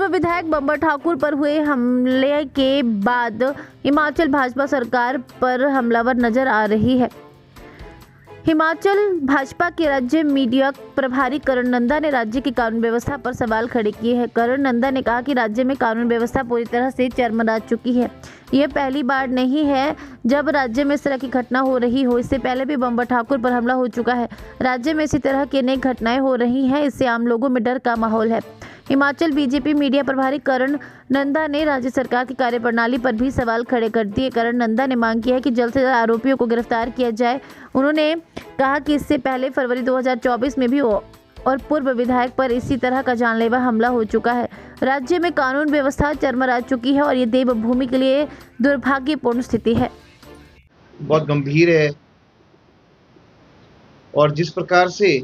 पूर्व विधायक बंबर ठाकुर पर हुए हमले के बाद हिमाचल भाजपा सरकार पर हमलावर नजर आ रही है। हिमाचल भाजपा के राज्य मीडिया प्रभारी करण नंदा ने राज्य की कानून व्यवस्था पर सवाल खड़े किए हैं। करण नंदा ने कहा कि राज्य में कानून व्यवस्था पूरी तरह से चरमरा चुकी है। यह पहली बार नहीं है जब राज्य में इस तरह की घटना हो रही हो। इससे पहले भी बंबर ठाकुर पर हमला हो चुका है। राज्य में इसी तरह की अनेक घटनाएं हो रही हैं। इससे आम लोगों में डर का माहौल है। हिमाचल बीजेपी मीडिया प्रभारी करण नंदा ने राज्य सरकार की कार्यप्रणाली पर भी सवाल खड़े कर दिए। करण नंदा ने मांग की है कि जल्द से जल्द आरोपियों को गिरफ्तार किया जाए। उन्होंने कहा कि इससे पहले फरवरी 2024 में भी और पूर्व विधायक पर इसी तरह का जानलेवा हमला हो चुका है। राज्य में कानून व्यवस्था चरमरा चुकी है और ये देवभूमि के लिए दुर्भाग्यपूर्ण स्थिति है। बहुत गंभीर है और जिस प्रकार से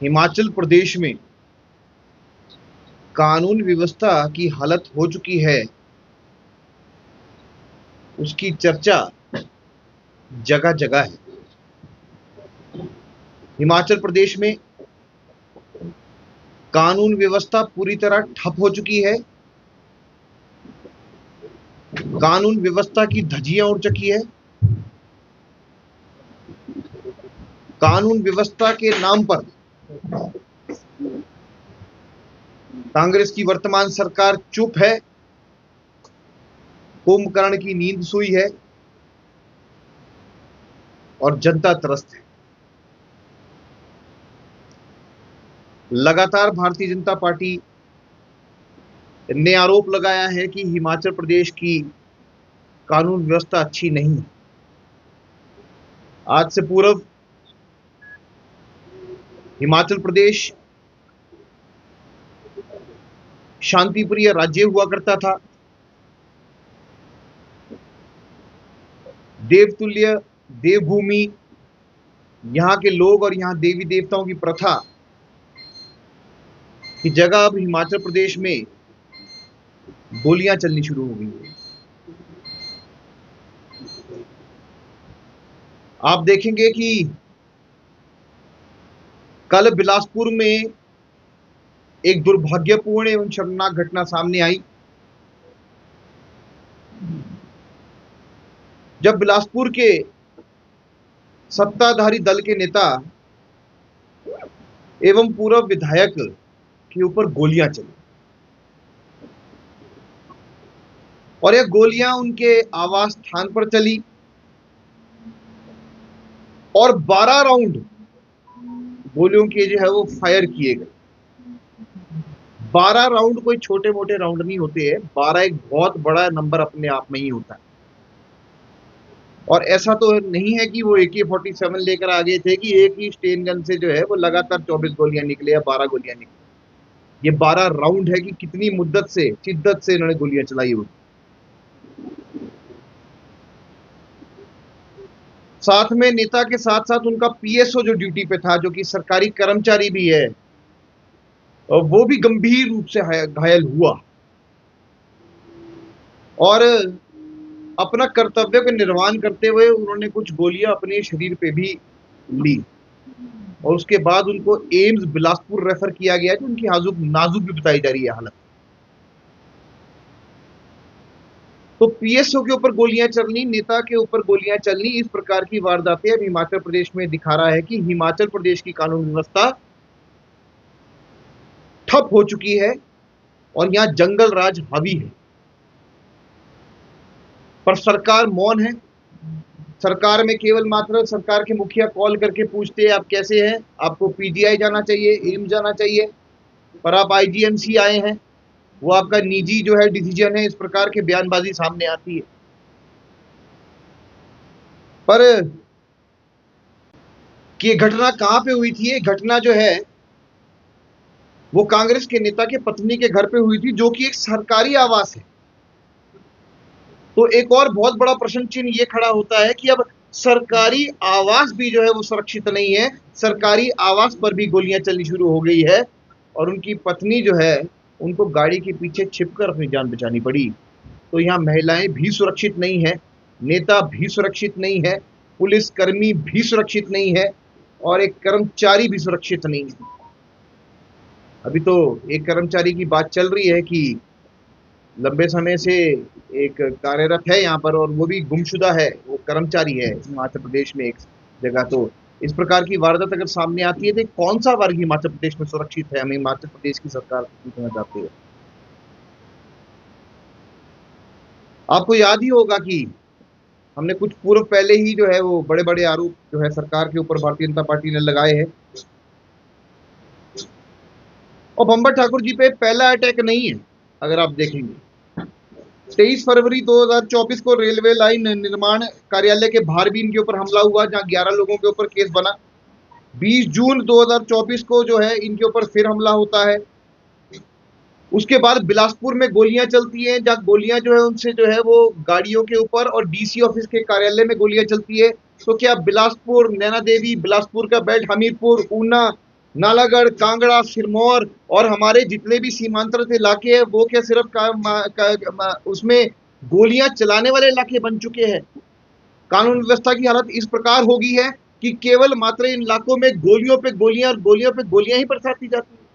हिमाचल प्रदेश में कानून व्यवस्था की हालत हो चुकी है, उसकी चर्चा जगह जगह है। हिमाचल प्रदेश में कानून व्यवस्था पूरी तरह ठप हो चुकी है। कानून व्यवस्था की धज्जियां उड़ चुकी है। कानून व्यवस्था के नाम पर कांग्रेस की वर्तमान सरकार चुप है। कुंभकर्ण की नींद सोई है और जनता त्रस्त है। लगातार भारतीय जनता पार्टी ने आरोप लगाया है कि हिमाचल प्रदेश की कानून व्यवस्था अच्छी नहीं है। आज से पूर्व हिमाचल प्रदेश शांतिप्रिय राज्य हुआ करता था। देवतुल्य देवभूमि, यहाँ के लोग और यहाँ देवी देवताओं की प्रथा की जगह अब हिमाचल प्रदेश में गोलियां चलनी शुरू हो गई है। आप देखेंगे कि कल बिलासपुर में एक दुर्भाग्यपूर्ण एवं शर्मनाक घटना सामने आई, जब बिलासपुर के सत्ताधारी दल के नेता एवं पूर्व विधायक के ऊपर गोलियां चली और यह गोलियां उनके आवास स्थान पर चली और 12 राउंड गोलियों के जो है वो फायर किए गए। 12 राउंड कोई छोटे मोटे राउंड नहीं होते हैं। 12 एक बहुत बड़ा नंबर अपने आप में ही होता है। और ऐसा तो नहीं है कि वो AK-47 लेकर आ गए थे कि एक ही स्टेन गन से जो है वो लगातार 24 गोलियां निकले या 12 गोलियां निकले। ये 12 राउंड है कि कितनी मुद्दत से, शिद्दत से इन्होंने गोलियां चलाई होगी। साथ में नेता के साथ साथ उनका PSO जो ड्यूटी पे था, जो कि सरकारी कर्मचारी भी है, वो भी गंभीर रूप से घायल हुआ और अपना कर्तव्य का निर्वहन करते हुए उन्होंने कुछ गोलियां अपने शरीर पे भी ली और उसके बाद उनको एम्स बिलासपुर रेफर किया गया, जो उनकी नाजुक भी बताई जा रही है हालत। तो PSO के ऊपर गोलियां चलनी, नेता के ऊपर गोलियां चलनी, इस प्रकार की वारदातें अब हिमाचल प्रदेश में दिखा रहा है कि हिमाचल प्रदेश की कानून व्यवस्था ठप हो चुकी है और यहां जंगल राज हावी है। पर सरकार मौन है। सरकार में केवल मात्र सरकार के मुखिया कॉल करके पूछते हैं आप कैसे हैं, आपको PGI जाना चाहिए, एम्स जाना चाहिए, पर आप IGMC आए हैं, वो आपका निजी जो है डिसीजन है। इस प्रकार के बयानबाजी सामने आती है। पर कि घटना कहां पे हुई थी? ये घटना जो है वो कांग्रेस के नेता के पत्नी के घर पे हुई थी, जो कि एक सरकारी आवास है। तो एक और बहुत बड़ा प्रश्न चिन्ह ये खड़ा होता है कि अब सरकारी आवास भी जो है वो सुरक्षित नहीं है। सरकारी आवास पर भी गोलियां चलनी शुरू हो गई है और उनकी पत्नी जो है उनको गाड़ी के पीछे छिपकर अपनी जान बचानी पड़ी। तो यहाँ महिलाएं भी सुरक्षित नहीं है, नेता भी सुरक्षित नहीं है, पुलिसकर्मी भी सुरक्षित नहीं है और एक कर्मचारी भी सुरक्षित नहीं है। अभी तो एक कर्मचारी की बात चल रही है कि लंबे समय से एक कार्यरत है यहाँ पर और वो भी गुमशुदा है, वो कर्मचारी है हिमाचल प्रदेश में एक जगह। तो इस प्रकार की वारदात अगर सामने आती है तो कौन सा वर्ग हिमाचल प्रदेश में सुरक्षित है, हमें हिमाचल प्रदेश की सरकार पूछना चाहती है। आपको याद ही होगा कि हमने कुछ पूर्व पहले ही जो है वो बड़े बड़े आरोप जो है सरकार के ऊपर भारतीय जनता पार्टी ने लगाए हैं। और बम्बर ठाकुर जी पे पहला अटैक नहीं है। अगर आप देखेंगे 23 फरवरी 2024 को रेलवे लाइन निर्माण कार्यालय के बाहर भी इनके ऊपर हमला हुआ, जहां 11 लोगों के ऊपर केस बना। 20 जून 2024 को जो है इनके ऊपर फिर हमला होता है। उसके बाद बिलासपुर में गोलियां चलती हैं, जहां गोलियां जो है उनसे जो है वो गाड़ियों के ऊपर और डीसी ऑफिस के कार्यालय में गोलियां चलती है। तो क्या बिलासपुर, नैना देवी, बिलासपुर का बेल्ट, हमीरपुर, ऊना, नालागढ़, कांगड़ा, सिरमौर और हमारे जितने भी सीमांतरित इलाके हैं वो क्या सिर्फ उसमें गोलियां चलाने वाले इलाके बन चुके हैं। कानून व्यवस्था की हालत इस प्रकार हो गई है कि केवल मात्र इन इलाकों में गोलियों पे गोलियां और गोलियों पे गोलियां ही बरसाती जाती है।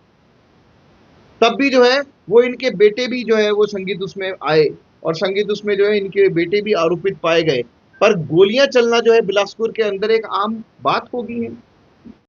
तब भी जो है वो इनके बेटे भी जो है वो संगीत उसमें आए और संगीत उसमें जो है इनके बेटे भी आरोपित पाए गए। पर गोलियां चलना जो है बिलासपुर के अंदर एक आम बात हो गई है।